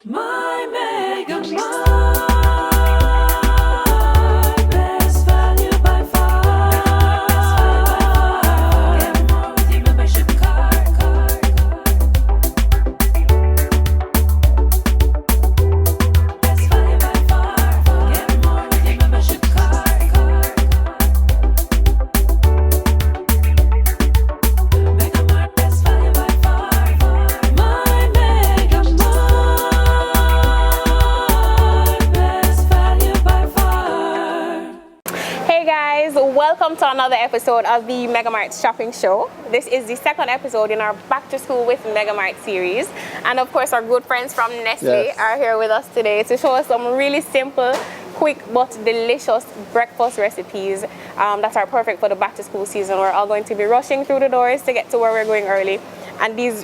My MegaMart, best value by far. Get more with your membership card. Best value by far. Get more with your membership card. MegaMart, best value by far. My MegaMart, best value by far. Hey guys, welcome to another episode of the MegaMart Shopping Show. This is the second episode in our Back to School with MegaMart series. And of course, our good friends from Nestlé Yes. are here with us today to show us some really simple, quick but delicious breakfast recipes that are perfect for the back to school season. We're all going to be rushing through the doors to get to where we're going early. And these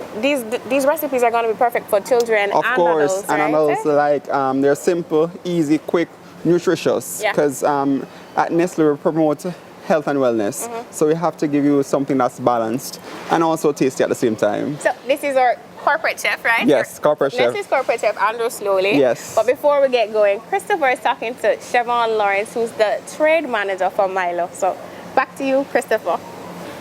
recipes are going to be perfect for children Of and course, adults, and right? adults like they're simple, easy, quick, nutritious. Yeah. Because at Nestlé we promote health and wellness, so we have to give you something that's balanced and also tasty at the same time. So this is our corporate chef, right? Yes, corporate chef. Nestlé's corporate chef, Andrew Slowly. Yes. But before we get going, Christopher is talking to Siobhan Lawrence, who's the trade manager for Milo. So back to you, Christopher.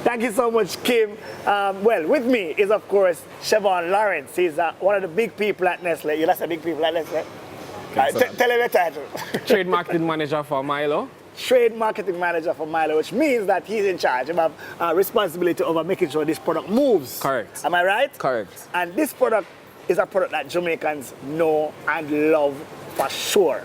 Thank you so much, Kim. Well, with me is, of course, Siobhan Lawrence. He's one of the big people at Nestlé. You like the big people at Nestlé? Tell him your title. Trade marketing manager for Milo. Trade marketing manager for Milo, which means that he's in charge of responsibility over making sure this product moves. Correct. Am I right? Correct. And this product is a product that Jamaicans know and love for sure.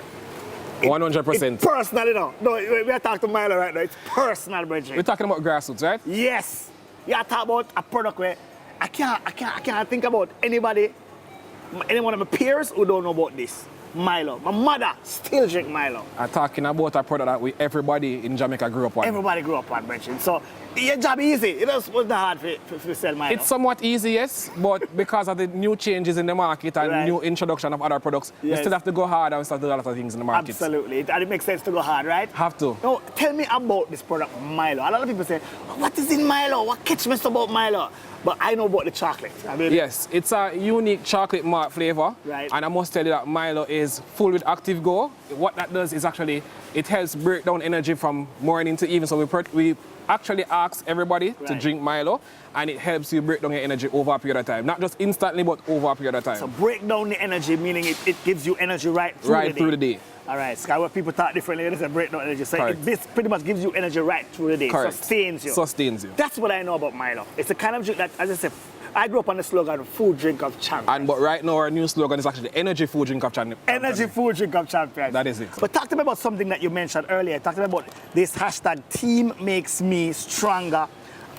100%. It's personal, you know. No, we are talking to Milo right now. It's personal, Bridget. We're talking about grassroots, right? Yes. You are talking about a product where I can't think about any one of my peers who don't know about this. Milo. My mother still drink Milo. I'm talking about a product that everybody in Jamaica grew up on. Everybody grew up on Bridget. So your job easy. It wasn't hard to sell Milo. It's somewhat easy, yes, but because of the new changes in the market and Right. new introduction of other products, we Yes. still have to go hard and we still have to do a lot of things in the market. Absolutely. And it makes sense to go hard, right? Have to. Now, tell me about this product, Milo. A lot of people say, what is in Milo? What catch me so about Milo? But I know about the chocolate. I mean, Yes, it's a unique chocolate malt flavor. Right. And I must tell you that Milo is full with active go. What that does is actually, it helps break down energy from morning to evening. So we actually ask everybody to Right. drink Milo, and it helps you break down your energy over a period of time. Not just instantly, but over a period of time. So break down the energy, meaning it gives you energy right through the day. All right, Sky, where people talk differently, they say break down energy. So Correct. this pretty much gives you energy right through the day. Correct. Sustains you. Sustains you. That's what I know about Milo. It's a kind of drink that, as I said, I grew up on the slogan, food drink of champions. But right now our new slogan is actually the energy food drink of champion. Energy food drink of champions. That is it. But talk to me about something that you mentioned earlier. Talk to me about this hashtag team makes me stronger.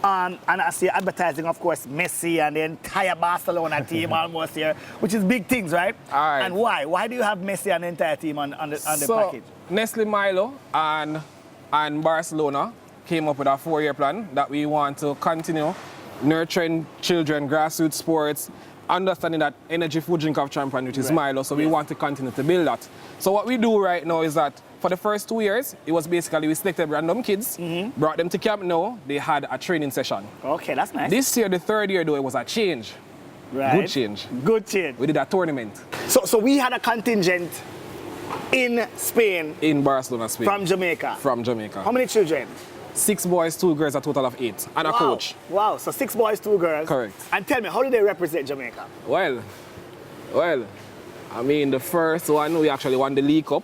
And I see advertising, of course, Messi and the entire Barcelona team almost here, which is big things, right? All right. And why? Why do you have Messi and the entire team on the package? Nestlé Milo and Barcelona came up with a 4-year plan that we want to continue nurturing children, grassroots sports, understanding that energy food drink of champion, which is Right. Milo, so we Yes. want to continue to build that. So what we do right now is that for the first 2 years, it was basically we selected random kids, brought them to Camp Nou, they had a training session. Okay, that's nice. This year, the 3rd year though, it was a change. right. Good change. Good change. We did a tournament So we had a contingent in Spain in Barcelona, Spain. from Jamaica. From Jamaica. How many children? 6 boys, 2 girls, a total of 8. And a Wow. coach. Wow, so 6 boys, 2 girls. Correct. And tell me, how do they represent Jamaica? Well, I mean, the first one, we actually won the League Cup.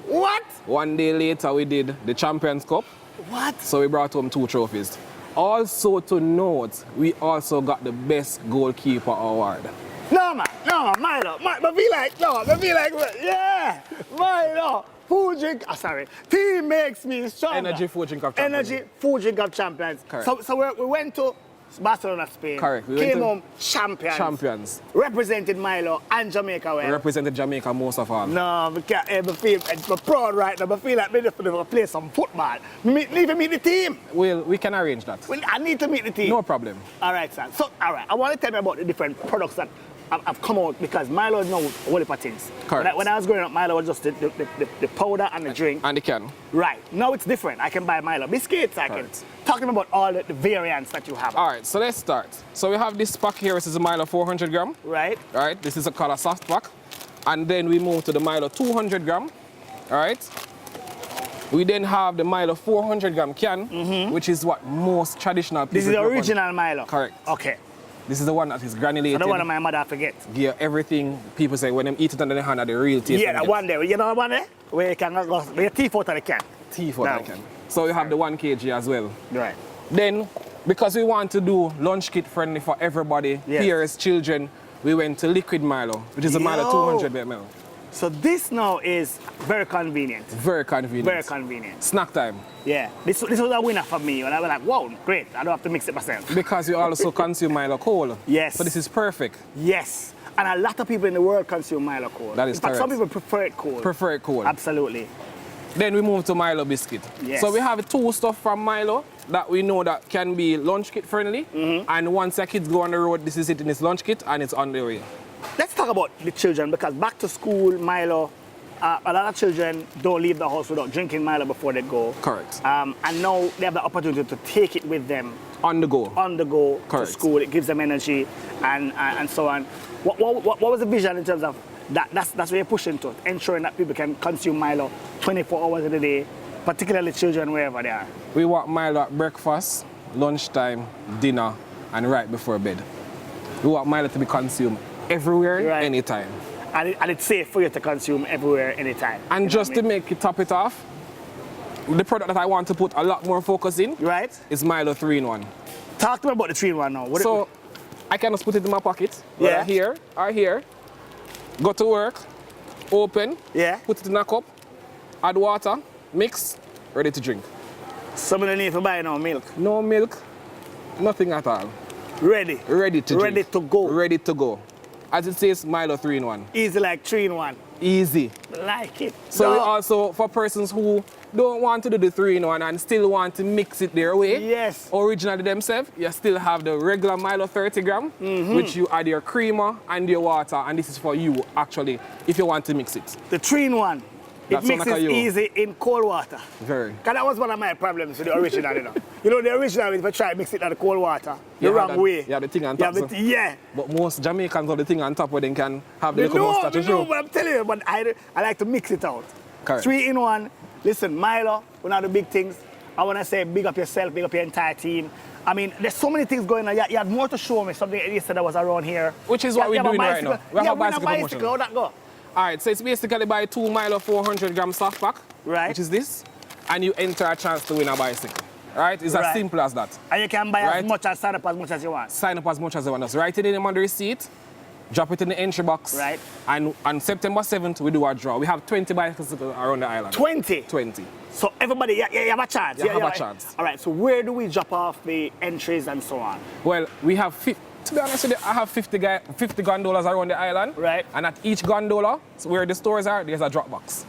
What? 1 day later, we did the Champions Cup. What? So we brought home 2 trophies. Also to note, we also got the best goalkeeper award. No, man, Milo. But be like, yeah, Milo. Food drink, team makes me stronger. Energy food drink of champions. Energy food drink of champions. Correct. So we went to Barcelona, Spain. Correct. We went Came to home champions. Champions. Represented Milo and Jamaica well. We represented Jamaica most of all. No, I can't ever feel, I'm proud right now, I feel like I'm going to play some football. Need to meet the team. Well, we can arrange that. I need to meet the team. No problem. All right, son. So, all right, I want to tell you about the different products that have come out because Milo is now a whole heap of things. Correct. When I was growing up, Milo was just the powder and the drink. And they can. Right. Now it's different. I can buy Milo biscuits. I can. Correct. Talk to me about all the variants that you have. All right, so let's start. So we have this pack here. This is a Milo 400 gram. Right. Right. This is a color soft pack. And then we move to the Milo 200 gram. All right. We then have the Milo 400 gram can, which is what most traditional people This is the grew up on. original Milo. Correct. Okay. This is the one that is granulated. So the one that my mother forget. Give everything people say when them eat it under the hand, the real taste. Yeah, that one there. You know the one there? Where you can go, where your teeth out of the can. Tea for Now. that can. So you have the 1 kg as well. Right. Then, because we want to do lunch kit friendly for everybody, Yes. peers, children, we went to liquid Milo, which is a Milo Yo. 200 ml. So this now is very convenient. Very convenient. Very convenient. Snack time. Yeah. This was a winner for me. And I was like, wow, great. I don't have to mix it myself. Because you also consume Milo cold. Yes. So this is perfect. Yes. And a lot of people in the world consume Milo cold. That is in fact, some correct. people prefer it cold. Prefer it cold. Absolutely. Then we move to Milo biscuit. Yes. So we have two stuff from Milo that we know that can be lunch kit friendly. And once your kids go on the road, this is it in its lunch kit and it's on the way. Let's talk about the children because back to school, Milo, a lot of children don't leave the house without drinking Milo before they go. Correct. And now they have the opportunity to take it with them On the go. on the go Correct. to school. It gives them energy and so on. What was the vision in terms of that? That's what you're pushing to, ensuring that people can consume Milo 24 hours of the day, particularly children wherever they are. We want Milo at breakfast, lunchtime, dinner, and right before bed. We want Milo to be consumed everywhere, Right. anytime. And it's safe for you to consume everywhere, anytime. And You know just what to I mean? make it top it off, the product that I want to put a lot more focus in Right? is Milo 3-in-1. Talk to me about the 3-in-1 now. What So I can just put it in my pocket, whether Yeah. here or here, go to work, open, Yeah. put it in a cup, add water, mix, ready to drink. some of the need to buy now milk. No milk, nothing at all. Ready. Ready to drink. Ready to go. Ready to go. As it says, Milo 3-in-1. Easy like 3-in-1. Easy. Like it. So we No. also, for persons who don't want to do the 3-in-1 and still want to mix it their way, Yes. originally themselves, you still have the regular Milo 30 gram, Mm-hmm. which you add your creamer and your water, and this is for you, actually, if you want to mix it. The 3-in-1. It That sound like mixes a you. easy in cold water. Very. Because that was one of my problems with the original, you know. You know, the original, if you try to mix it in the cold water, the You have wrong that- way. you have the thing on You have top, the so- yeah. But most Jamaicans have the thing on top where they can have the little No, mustache to show. but I'm telling you, but I like to mix it out. Correct. 3-in-1. Listen, Milo, one of the big things. I want to say big up yourself, big up your entire team. I mean, there's so many things going on. You had more to show me, something you said that was around here. Which is You what have- we're you have a doing right bicycle. now. We have Yeah, a bicycle bicycle. promotion. How'd that go? All right, so it's basically buy 2 Milo 400 gram soft pack, Right. which is this, and you enter a chance to win a bicycle. Right? It's as Right. simple as that. And you can buy Right. as much as sign up as much as you want. Sign up as much as you want. Just write it in on the receipt, drop it in the entry box. Right. And on September 7th, we do a draw. We have 20 bicycles around the island. 20. 20. So everybody, you have a chance. You have a chance. All right, so where do we drop off the entries and so on? Well, we have, to be honest with you, I have 50 gondolas around the island. Right. And at each gondola, so where the stores are, there's a drop box.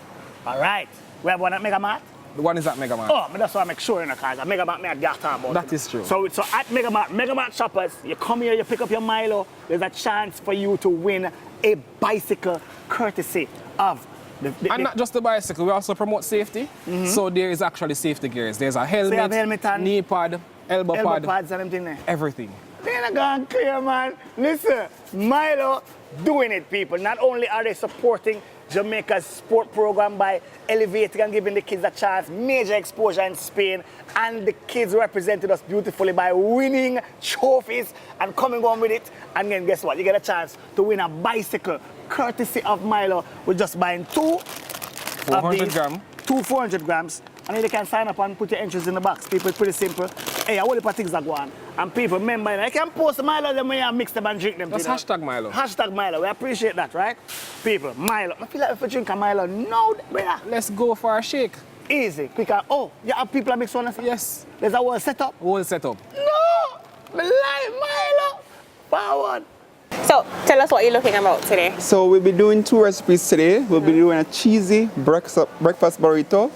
All right. We have one at MegaMart. The one is at MegaMart. Oh, but that's why I make sure in the cars. At MegaMart, me at talk about That it. is true. So at MegaMart shoppers, you come here, you pick up your Milo, there's a chance for you to win a bicycle courtesy of And not just the bicycle, we also promote safety. So there is actually safety gears. There's a helmet, have helmet and knee pad, elbow pad, pads and everything there. everything. They're not gone clear, man. Listen, Milo doing it, people. Not only are they supporting Jamaica's sport program by elevating and giving the kids a chance, major exposure in Spain, and the kids represented us beautifully by winning trophies and coming on with it. And then guess what? You get a chance to win a bicycle courtesy of Milo with just buying 2 400 gram. 2 400 grams. And then you can sign up and put your entries in the box. People, it's pretty simple. Hey, I want to put things that go on. And people, remember, I can post Milo them when you mix them and drink them. That's you know. hashtag Milo. Hashtag Milo. We appreciate that, right? People, Milo. I feel like if you drink a Milo, no, brother. Let's go for a shake. Easy, quick. Oh, you have people that mix one? Yes. There's a whole setup. Whole setup. No! Me like Milo. Forward. So tell us what you're looking about today. So we'll be doing 2 recipes today. We'll be doing a cheesy breakfast burrito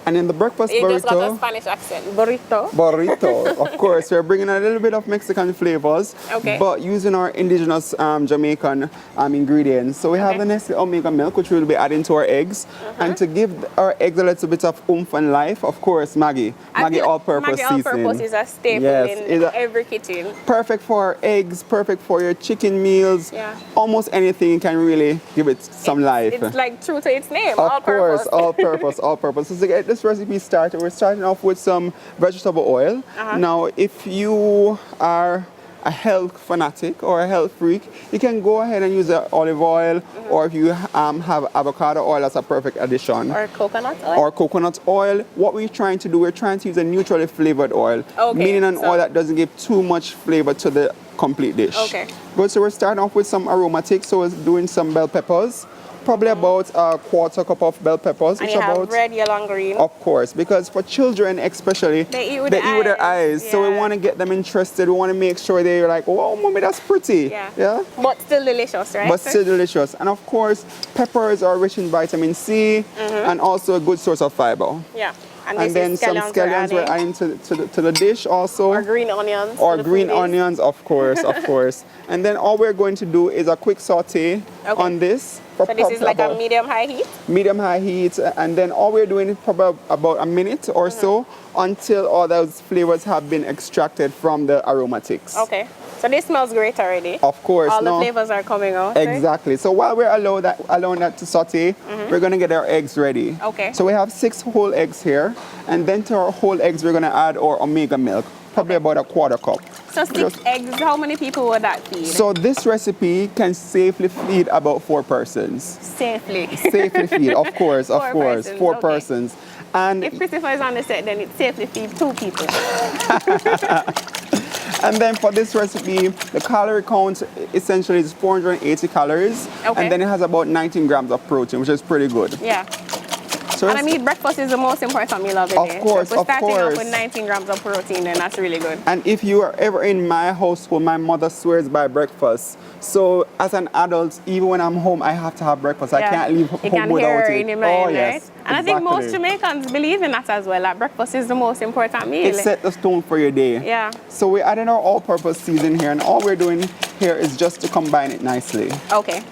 And in the breakfast It just got a burrito, Spanish accent. Burrito. burrito, of course, we're bringing a little bit of Mexican flavors, Okay. but using our indigenous Jamaican ingredients. So we have Okay. the Nestlé Omega milk, which we'll be adding to our eggs. And to give our eggs a little bit of oomph and life, of course, Maggie all-purpose Maggi seasoning. all-purpose is a staple Yes, in it's a- every kitchen. Perfect for our eggs, perfect for your chicken meals. Yeah. Almost anything can really give it some life. It's like true to its name, Of all-purpose. course, all-purpose, all-purpose. So to get this recipe started, we're starting off with some vegetable oil. Now, if you are a health fanatic or a health freak, you can go ahead and use the olive oil, or if you have avocado oil, that's a perfect addition. Or coconut oil. Or coconut oil. What we're trying to do, we're trying to use a neutrally flavored oil, Okay, meaning an so- oil that doesn't give too much flavor to the complete dish. Okay. Good, so we're starting off with some aromatics, so we're doing some bell peppers, probably about a quarter cup of bell peppers, and which you have about, red, yellow, and green. of course, because for children especially, They eat with their eyes. So we yeah. want to get them interested. We want to make sure they're like, oh, mommy, that's pretty. Yeah. But still delicious, right? But still delicious. And of course, peppers are rich in vitamin C and also a good source of fiber. Yeah. And this then is some scallions we're adding to the dish also. Or green onions. Or to the green foodies. onions, of course, of course. And then all we're going to do is a quick saute on this. For So this is probably like a about medium-high heat? medium-high heat. And then all we're doing is probably about a minute or so until all those flavors have been extracted from the aromatics. Okay. So this smells great already. Of course. All the no. flavors are coming out. right? Exactly. So while we're allowing that to saute, we're going to get our eggs ready. Okay. So we have 6 whole eggs here. And then to our whole eggs, we're going to add our omega milk, probably about a quarter cup. So 6 eggs, how many people would that feed? So this recipe can safely feed about 4 persons. Safely. Safely feed, of course, of Four course. persons, 4 okay. persons. And If Christopher is on the set, then it safely feeds 2 people. And then for this recipe, the calorie count essentially is 480 calories. Okay. And then it has about 19 grams of protein, which is pretty good. Yeah. So And I it's- mean, breakfast is the most important meal of the Of day. course, so if we're of starting course. off with 19 grams of protein, then that's really good. And if you are ever in my household, my mother swears by breakfast. So as an adult, even when I'm home, I have to have breakfast. I can't leave You home can without hear her it. in your mind, Oh, right? yes. And I think most exactly. Jamaicans believe in that as well. That breakfast is the most important meal. It set the tone for your day. Yeah. So we're adding our all-purpose season here, and all we're doing here is just to combine it nicely. Okay.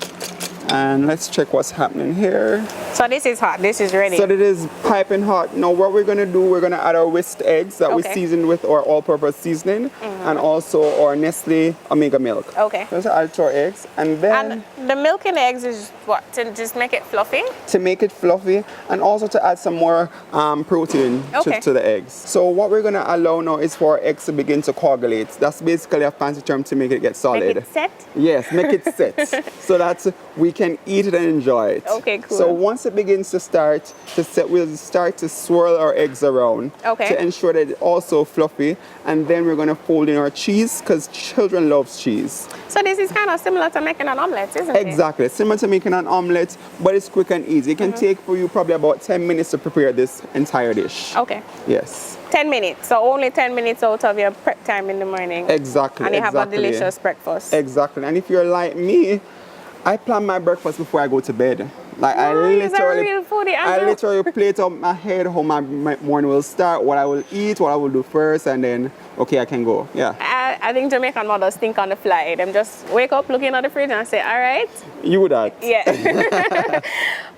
And let's check what's happening here. So this is hot. This is ready. So it is piping hot. Now what we're gonna do, we're gonna add our whisked eggs that we Okay. seasoned with our all-purpose seasoning, and also our Nestlé Omega milk. Okay. So let's add to our eggs, and then And the milk in the eggs is what? To just make it fluffy? to make it fluffy, and also to add some more protein Okay. to the eggs. So what we're gonna allow now is for our eggs to begin to coagulate. That's basically a fancy term to make it get solid. Make it set? Yes, make it set so that we can eat it and enjoy it. Okay, cool. So once it begins to start to set, we'll start to swirl our eggs around Okay. to ensure that it's also fluffy. And then we're gonna fold in our cheese because children love cheese. So this is kind of similar to making an omelette, isn't it? Exactly, similar to making an omelette, but it's quick and easy. It can take for you probably about 10 minutes to prepare this entire dish. Okay. Yes, 10 minutes. So only 10 minutes out of your prep time in the morning. exactly. And you have a exactly. delicious breakfast. Exactly, and if you're like me, I plan my breakfast before I go to bed. Like I Nice, a literally, real foodie, I Andrew. literally plate out my head how my morning will start, what I will eat, what I will do first, and then okay, I can go. Yeah, I think Jamaican mothers think on the fly. Them just wake up, looking at the fridge and say, all right. you that. Yeah.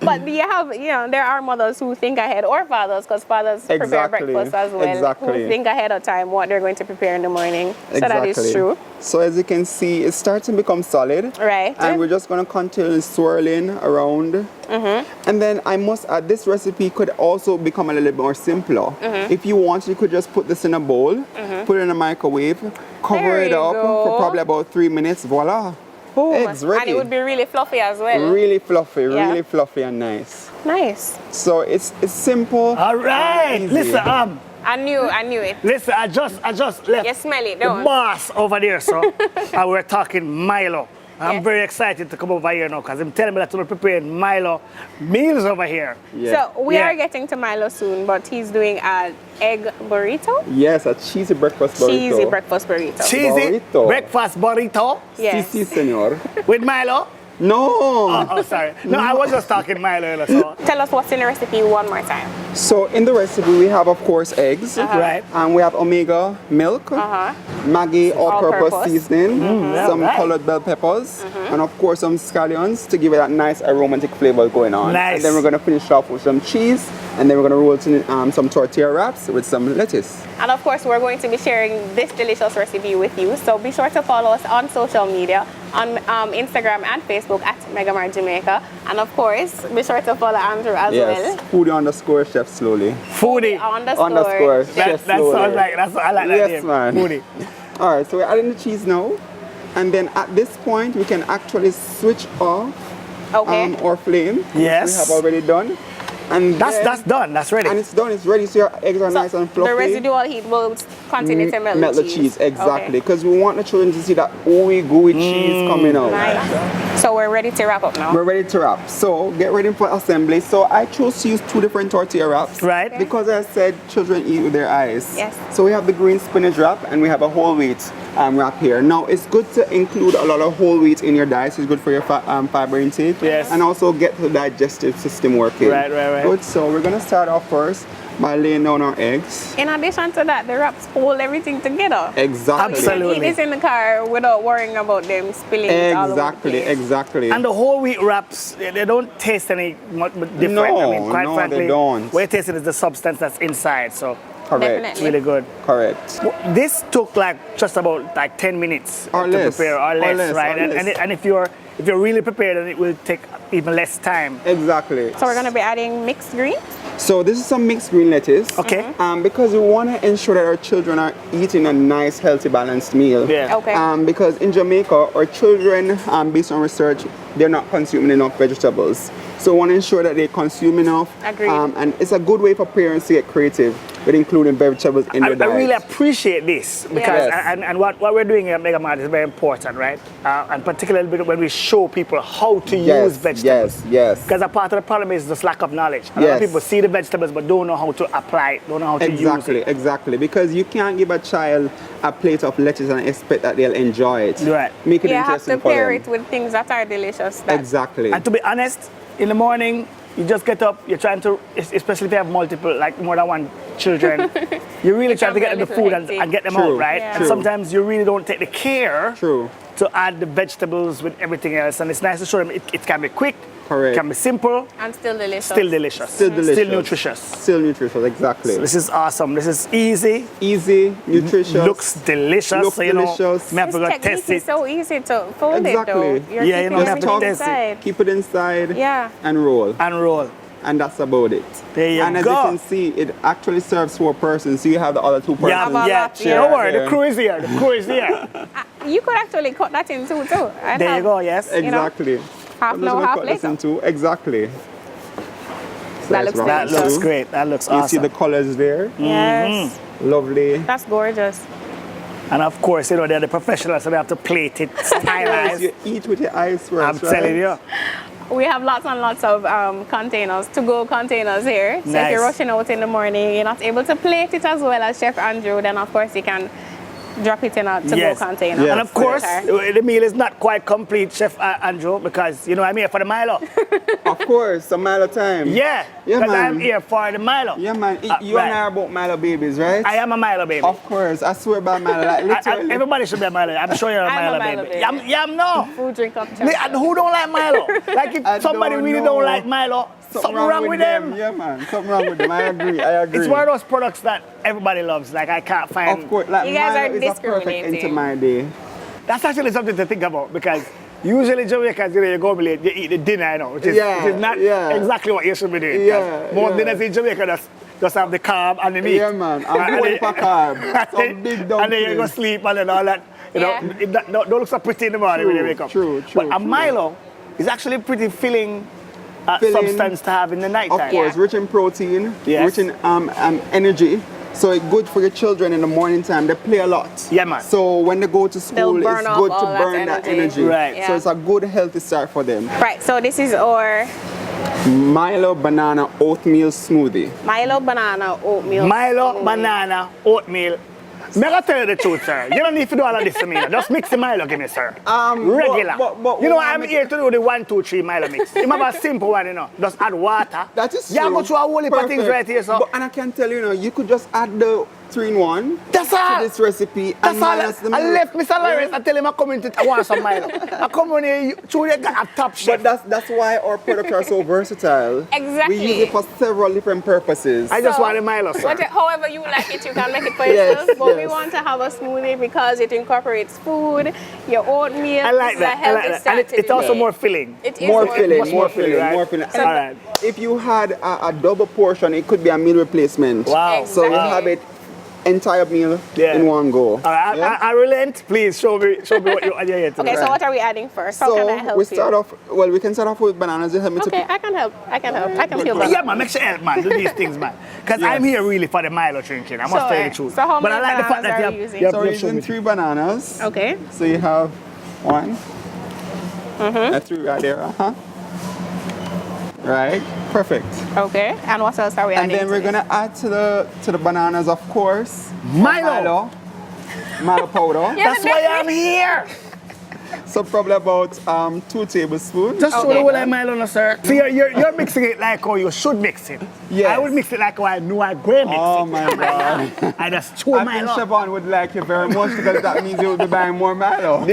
But you have, there are mothers who think ahead, or fathers, because fathers prepare Exactly. breakfast as well. Exactly. Who think ahead of time what they're going to prepare in the morning. So that is true. So as you can see, it starts to become solid. Right. And we're just going to continue swirling around. And then I must add, this recipe could also become a little bit more simpler. If you want, you could just put this in a bowl, put it in a microwave, cover There it you up go. for probably about 3 minutes. Voila. Boom. Eggs ready. And it would be really fluffy as well. Really fluffy, Yeah. really fluffy and nice. Nice. So it's simple. All right. Easy. Listen, I knew it. listen, I just left You smell it, the don't you? boss over there, so and we're talking Milo. I'm Yes. very excited to come over here now because I'm telling me that we're preparing Milo meals over here. Yeah. So we Yeah. are getting to Milo soon, but he's doing an egg burrito. Yes, a cheesy breakfast burrito. Cheesy breakfast burrito. Cheesy Burrito. breakfast burrito Yes. Si, senor. with Milo. No. Oh, sorry. No, I was just talking Milo earlier, so. Tell us what's in the recipe one more time. So in the recipe we have, of course, eggs. Right. And we have omega milk, Maggi all-purpose All-purpose. seasoning, yeah, some right. colored bell peppers, and of course some scallions to give it that nice aromatic flavor going on. Nice. And then we're going to finish off with some cheese, and then we're going to roll it in some tortilla wraps with some lettuce. And of course, we're going to be sharing this delicious recipe with you. So be sure to follow us on social media, on Instagram and Facebook at MegaMart Jamaica. And of course, be sure to follow Andrew as Yes, well. foodie_chef slowly. Foodie. Underscore That, chef that slowly. sounds like, I like that Yes, name. man. Foodie. All right, so we're adding the cheese now. And then at this point, we can actually switch off Okay. our flame, Yes. which we have already done. And That's then- done. That's ready. And it's done, it's ready, so your eggs are nice and fluffy. The residual heat will continue to melt the cheese, exactly. Okay. Because we want the children to see that ooey gooey cheese coming out. Nice. So we're ready to wrap up now. We're ready to wrap. So get ready for assembly. So I chose to use 2 different tortilla wraps. Right. Okay. Because I said children eat with their eyes. Yes. So we have the green spinach wrap and we have a whole wheat wrap here. Now it's good to include a lot of whole wheat in your diet. It's good for your fiber intake. Yes. And also get the digestive system working. Right. Good. So we're gonna start off first by laying down our eggs. In addition to that, the wraps hold everything together. Exactly. You can eat Absolutely. this in the car without worrying about them spilling it all over the Exactly. place. Exactly. And the whole wheat wraps, they don't taste any much different. No, I mean, quite no, they frankly, don't. what it tastes is the substance that's inside. So Correct. Definitely. it's really good. Correct. This took like just about like 10 minutes Or to less. prepare, or less, right? Or less. And if you're really prepared, then it will take even less time. Exactly. So we're going to be adding mixed greens. So this is some mixed green lettuce. Okay. Because we want to ensure that our children are eating a nice, healthy, balanced meal. Yeah. Okay. Because in Jamaica, our children, based on research, they're not consuming enough vegetables. So we want to ensure that they consume enough. Agreed. And it's a good way for parents to get creative with including vegetables in I their diet. really appreciate this because Yes. and what we're doing at MegaMart is very important, right? And particularly when we show people how to use vegetables. Yes. Because a part of the problem is just lack of knowledge. A lot of Yes. people see the vegetables but don't know how to apply it, don't know how to use it. Exactly. Because you can't give a child a plate of lettuce and expect that they'll enjoy it. Right. Make it You have interesting to for pair them. it with things that are delicious. That Exactly. And to be honest, in the morning, you just get up, you're trying to, especially if you have multiple, like more than one children, you're really trying to can get be them the a little food hectic. and get them True. out, right? Yeah. And True. sometimes you really don't take the care True. to add the vegetables with everything else. And it's nice to show them it can be quick, Correct. it can be simple, and still delicious. still delicious. Still delicious. Still nutritious. Still nutritious, exactly. So this is awesome. This is easy. Easy, nutritious. Looks delicious. Looks so, you know, delicious. me have to This go technique test is it. so easy to fold Exactly. it though. You're Yeah, you keeping know, you have to everything test it. inside. Keep it inside Yeah. and roll. And roll. And that's about it. There you and as go. you can see, it actually serves 4 persons. So you have the other 2 persons. Yeah, Have a yeah. lot, Don't yeah. worry, the crew is here. The crew is here. You could actually cut that in two too. I'd There you have go, yes. you know, Exactly. half I'm just now, gonna half cut this later. in 2. Exactly. That looks round That delicious. looks two. great. That looks You see awesome. the colors there? Yes. Lovely. That's gorgeous. And of course, you know, they're the professionals, so they have to plate it, stylize. You eat with your eyes first, I'm right? telling you. We have lots and lots of containers, to-go containers here. So if Nice. you're rushing out in the morning, you're not able to plate it as well as Chef Andrew, then of course you can drop it in a to-go Yes. container. Yes. And of course, Okay. the meal is not quite complete, Chef Andrew, because, you know, I'm here for the Milo. Of course, some Milo time. Yeah, Yeah, because man. I'm here for the Milo. Yeah, man. You right. and I are both Milo babies, right? I am a Milo baby. Of course. I swear by Milo. Like, literally. Everybody should be a Milo. I'm sure you're a I'm a Milo Milo baby. baby. Yam no. Food, drink of And who don't like Milo? Like if I somebody don't really know. don't like Milo, something wrong with them. Yeah, man. Something wrong with them. I agree. I agree. It's one of those products that everybody loves. Like I can't find. Of course. Like, You guys Milo are is a perfect discriminating. into my day. That's actually something to think about because usually Jamaicans, you know, you go home late, you eat the dinner, you know, which is not exactly what you should be doing. 'Cause Yeah, most yeah. dinners in Jamaica just have the carb and the meat. Yeah, man. I'm going for carb. Some big And then you go dumplings. sleep and all that. You know, Yeah. don't look so pretty in the morning when you True, wake up. true, But a true. Milo is actually pretty filling Filling. substance to have in the night Of time. course, rich in protein, Yes. rich in energy. So it's good for your children in the morning time. They play a lot. Yeah, man. So when they go to school, They'll burn it's off good to all that burn that energy. energy. Right. Yeah. So it's a good healthy start for them. Right, so this is our Milo banana oatmeal smoothie. Milo banana oatmeal. Milo, smoothie. banana, oatmeal. Me I tell you the truth, sir. You don't need to do all of this to me. Just mix the Milo, give me, sir. Regular. but you know, what I'm I'm- here to do the 1, 2, 3 Milo mix. You have a simple one, you know. Just add water. That is You true. go through a whole heap of things Perfect. right here, so. And I can tell you, you could just add the 3-in-1 That's to all. this recipe That's and all. minus the I milk. left Mr. Lawrence and tell him I come in to I want some Milo. I come on here, truly got a top chef. But that's why our products are so versatile. Exactly. We use it for several different purposes. I just want a Milo, sir. However you like it, you can make it for Yes, yourself. But we yes. want to have a smoothie because it incorporates food, your oatmeal. I like This is a that. I healthy like that. start And to it's the also day. more filling. It is More filling, much more filling, right? more filling. All right. If you had a double portion, it could be a meal replacement. Wow. So you Exactly. have it entire meal Yeah. in one go. All right, Yeah? I relent. Please show me what you're here to do. Okay, so what are we adding first? How can I help we you? start off. Well, we can start off with bananas. You help me Okay, to. I can help. I can feel better. Yeah, man, make sure help, man. Do these things, man. Because Yes. I'm here really for the Milo drinking. I must tell you the truth. So how but I many like the fact bananas that are you you have, using? you have, So we're you have shown using me. 3 bananas. Okay. So you have 1, and 3 right there. Right. Perfect. Okay. And what else are we And adding? then we're to this? gonna add to the bananas, of course. Milo. Milo powder. Yeah, That's why I'm here. So probably about 2 tablespoons. Just show Okay. the whole of Milo, no, sir. So you're mixing it like how you should mix it. Yes. I would mix it like how I know I go mix Oh it. my God. I just chew I think Milo. Siobhan would like you very much because that means you will be buying more Milo. All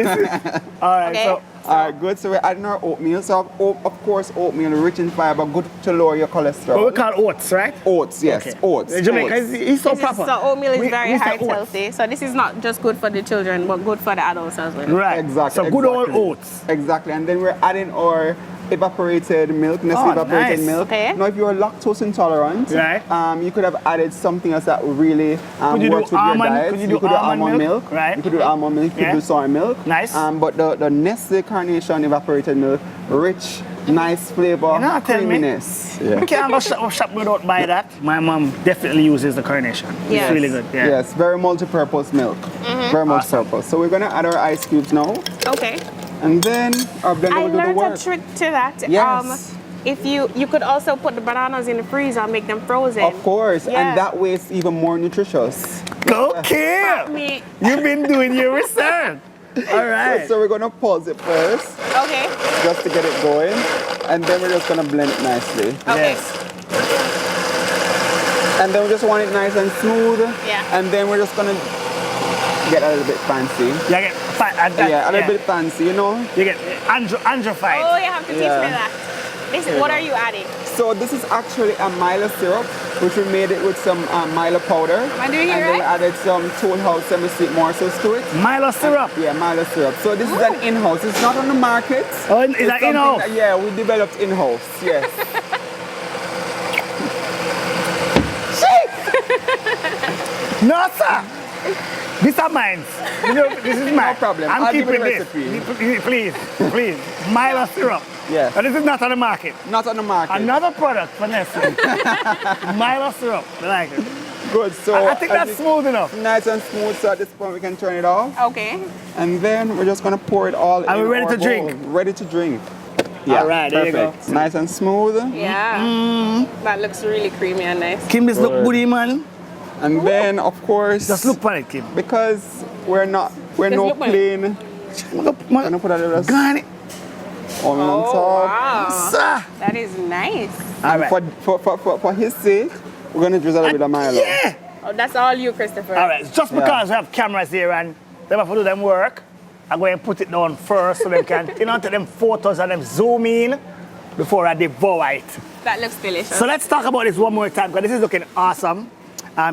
right, Okay. so All right, good. So we're adding our oatmeal. So of course, oatmeal rich in fiber, good to lower your what we cholesterol. call oats, right? Oats, yes, Okay. oats. Jamaica, oats. he's so This is, proper. so oatmeal is We- very we say heart oats. healthy. So this is not just good for the children, but good for the adults as well. Right. Exactly. So good old exactly. oats. Exactly. And then we're adding our evaporated milk, Nestlé Oh, evaporated nice. milk. Okay. Now, if you're lactose intolerant, Right. you could have added something else that would really Could you do works with your almond- diet. could you do almond milk? Right. You could do almond milk. You could Yeah. do soy milk. Nice. But the Nestlé Carnation evaporated milk, rich, nice flavor, You know, tell me. creaminess. Yeah. We can't go shop without buy that. My mom definitely uses the carnation. Yes. It's really good. Yeah. Yes, very multi-purpose milk. Very multi-purpose. So we're gonna add our ice cubes now, Okay. and then our blender I will do the learned work. a trick to that. Yes. If you could also put the bananas in the freezer and make them frozen. Of course, Yeah. and that way it's even more nutritious. Okay. Me. You've been doing your research. All right. So we're gonna pulse it first, Okay. just to get it going, and then we're just gonna blend it nicely. Okay. Yes. And then we just want it nice and smooth. Yeah. And then we're just gonna get a little bit fancy. You get Yeah, a little bit fancy, you know. You get androphyte. Oh, you have to teach Yeah. me that. This is, what are you adding? So this is actually a Milo syrup, which we made it with some Milo powder. Am I doing it and then we right? added some Toll House semi-sweet morsels to it. Milo syrup. Yeah, Milo syrup. So this is an in-house. It's not on the market. Oh, is It's that something in-house? that- Yeah, we developed in-house. Yes. No, sir. These are mine. You know, this is mine. No problem. I'm I'll give you keeping the this. recipe. Please. Milo syrup. Yes. And this is not on the market. Not on the market. Another product for Nestlé. Milo syrup. I like it. Good. So I think as that's it's smooth enough. nice and smooth. So at this point we can turn it off, Okay. and then we're just gonna pour it all. Are in we ready our to drink? bowl. Ready to drink. Yeah. All right, there you go. perfect. Nice and smooth. Yeah. That looks really creamy and nice. Kim, this look goody, man. And then of course, Just look for it, Kim. because we're no look at it. plain. Look, Gonna man. put a little Got it. almond on Oh, top. wow. Sir. That is nice. All And right. for his sake, we're gonna drizzle a bit of Milo. Yeah. Oh, that's all you, Christopher. All right. Just because we have cameras here and they have to do them work, I'm going to put it down first so they can, take them photos and them zoom in before I devour it. That looks delicious. So let's talk about this one more time because this is looking awesome.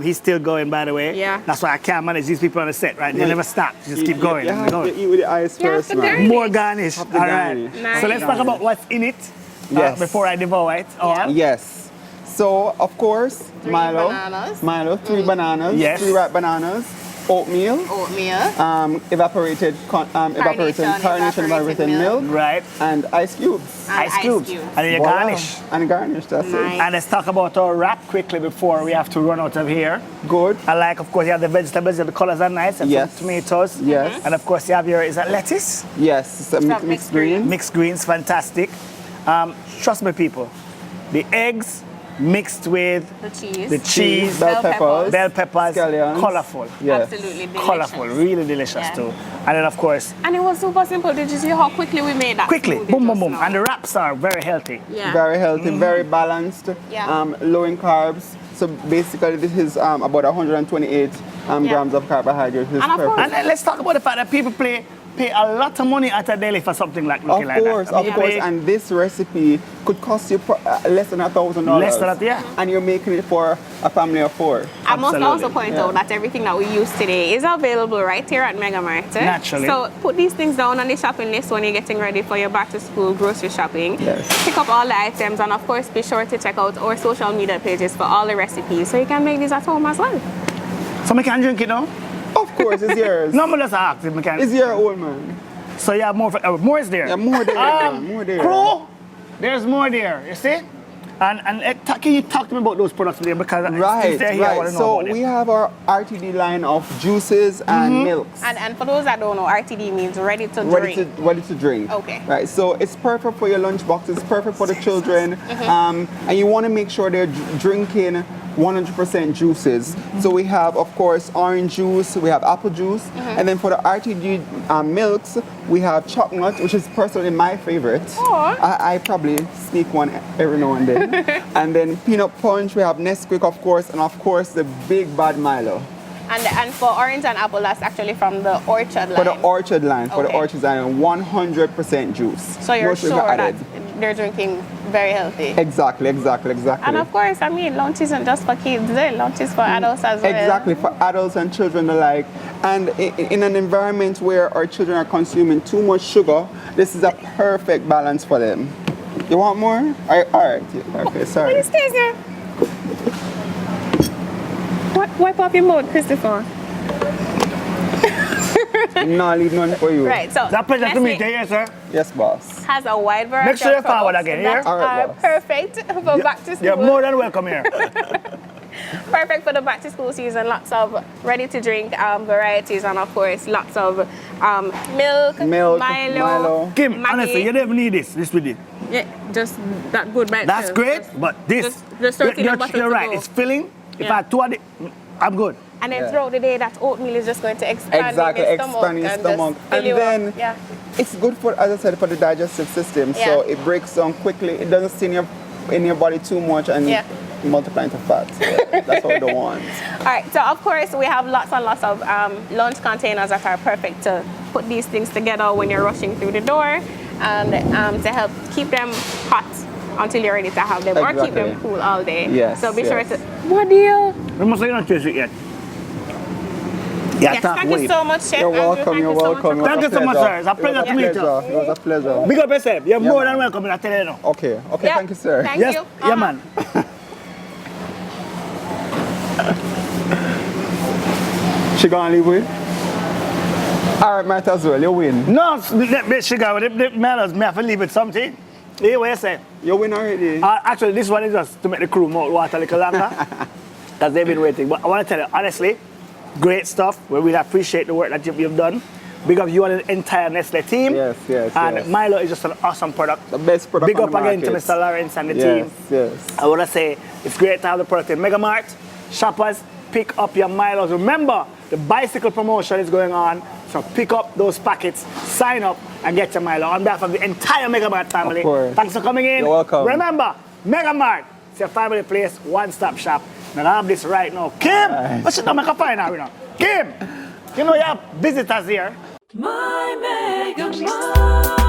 He's still going, by the way. Yeah. That's why I can't manage these people on the set, right? They never stop. Just keep going. You and have going. to eat with the eyes You have first, to man. garnish. More garnish. All to right. garnish. Nice. So let's talk about what's in it Yes. before I devour it. All. Yes. So of course, Three Milo. bananas. Milo, 3 bananas. Yes. 3 ripe bananas. Oatmeal. Oatmeal. Evaporated carnation evaporated milk. Right. And ice cubes. And Ice cubes. And then you Voila. garnish. And garnish, that's Nice. And let's talk about our wrap quickly before we have to run out of here. it. Good. I like, of course, you have the vegetables, the colors are nice, and Yes. some tomatoes. Yes. And of course, you have your, is that lettuce? Yes, it's a It's mixed green. Mixed greens, fantastic. Trust me, people, the eggs, mixed with The cheese. bell peppers, bell peppers, scallions. colorful. Yes. Absolutely delicious. Colorful, really delicious Yeah. too. And then of course, And it was super simple. Did you see how quickly we made that? quickly, smoothie boom, boom, just boom. now? And the wraps are very healthy. Yeah. Very healthy, very balanced, Yeah. low in carbs. So basically, this is about 128 grams of carbohydrate. This is And of course- perfect. And let's talk about the fact that people pay a lot of money at a deli for something like Of looking like course, that. I of mean, course. they- And this recipe could cost you less than $1,000. Less than that, yeah. And you're making it for a family of 4. I must Absolutely. also point out that everything that we use today is available right here at MegaMart. Naturally. So put these things down on the shopping list when you're getting ready for your back to school grocery shopping. Yes. Pick up all the items and of course be sure to check out our social media pages for all the recipes so you can make these at home as well. So we can drink it now? Of course, it's yours. No, but just ask if we can. It's your own, man. So you have more is there. Yeah, more there, man, more there. Crew, there's more there, you see? And can you talk to me about those products there? Because Right, since they're here, I want right. to know So about them. we have our RTD line of juices and milks. And for those that don't know, RTD means ready to Ready drink. ready to drink. Okay. Right. So it's perfect for your lunch box. It's perfect for the children. And you want to make sure they're drinking 100% juices. So we have, of course, orange juice. We have apple juice. And then for the RTD milks, we have chocolate, which is personally my favorite. Aw. I probably sneak one every now and then. And then peanut punch. We have Nesquik, of course, and of course the big bad Milo. And for orange and apple, that's actually from the orchard line. For the orchard line, for the Okay. orchard line, 100% juice. So you're No sugar sure that added. they're drinking very healthy. Exactly. And of course, I mean, lunch isn't just for kids, lunch is for adults as well. Exactly, for adults and children alike. And in an environment where our children are consuming too much sugar, this is a perfect balance for them. You want more? All right. Yeah, okay, sorry. What is this here? Wipe off your mouth, Christopher. No, leave none for you. Right, so It's a pleasure to meet you Nestlé here, sir. Yes, boss. has a wide variety Make sure you of forward products again, that yeah? All right, are boss. perfect for back to school. You're more than welcome here. Perfect for the back to school season. Lots of ready to drink varieties, and of course, lots of milk, Milo. Kim, Maggi. honestly, you don't even need this with it. Yeah, just that good by That's itself. great, Just- but this, just 13 bottles you're to right, go. it's filling. If Yeah. I had two of it, I'm good. And then Yeah. throughout the day, that oatmeal is just going to expand Exactly, in your stomach. expand your and stomach. just fill And you then up. Yeah. it's good for, as I said, for the digestive system. So Yeah. it breaks down quickly. It doesn't stay in your body too much and Yeah. multiply into fat. So that's what we don't want. All right, so of course we have lots and lots of lunch containers that are perfect to put these things together when you're rushing through the door, and to help keep them hot until you're ready to have them, or keep them Exactly. cool all day. Yes, So be sure yes. to. What deal? We must not taste it yet. Yeah, Yes, talk thank way. you so much, Chef You're Andrew. welcome, Thank you're you so welcome. much. Thank you so much, sir. It's a pleasure to meet you. It was a pleasure. Big up yourself. You're more man. than welcome in Ateneo. Okay, Yeah. thank you, sir. Thank Yes, you. yeah, man. She gonna leave with? All right, might as well. You win. No, let me sugar with the manners. Me have to leave with something. Yeah, what you say? You win already. Actually, this one is just to make the crew mouth water a little longer. Because they've been waiting. But I want to tell you, honestly, great stuff. We really appreciate the work that you've done. Big up you and the entire Nestlé team. Yes, yes, And yes. Milo is just an awesome product. The best product Big on up the again to market. Mr. Lawrence and the Yes, team. yes. I want to say it's great to have the product in MegaMart. Shoppers, pick up your Milos. Remember, the bicycle promotion is going on. So pick up those packets, sign up, and get your Milo. On behalf of the entire MegaMart family, Of course. thanks for coming in. You're welcome. Remember, MegaMart, it's your family place, one-stop shop. Now I have this right now. Kim, what should I make a find now, you know? Kim, you know you have visitors here. My Mega Mart.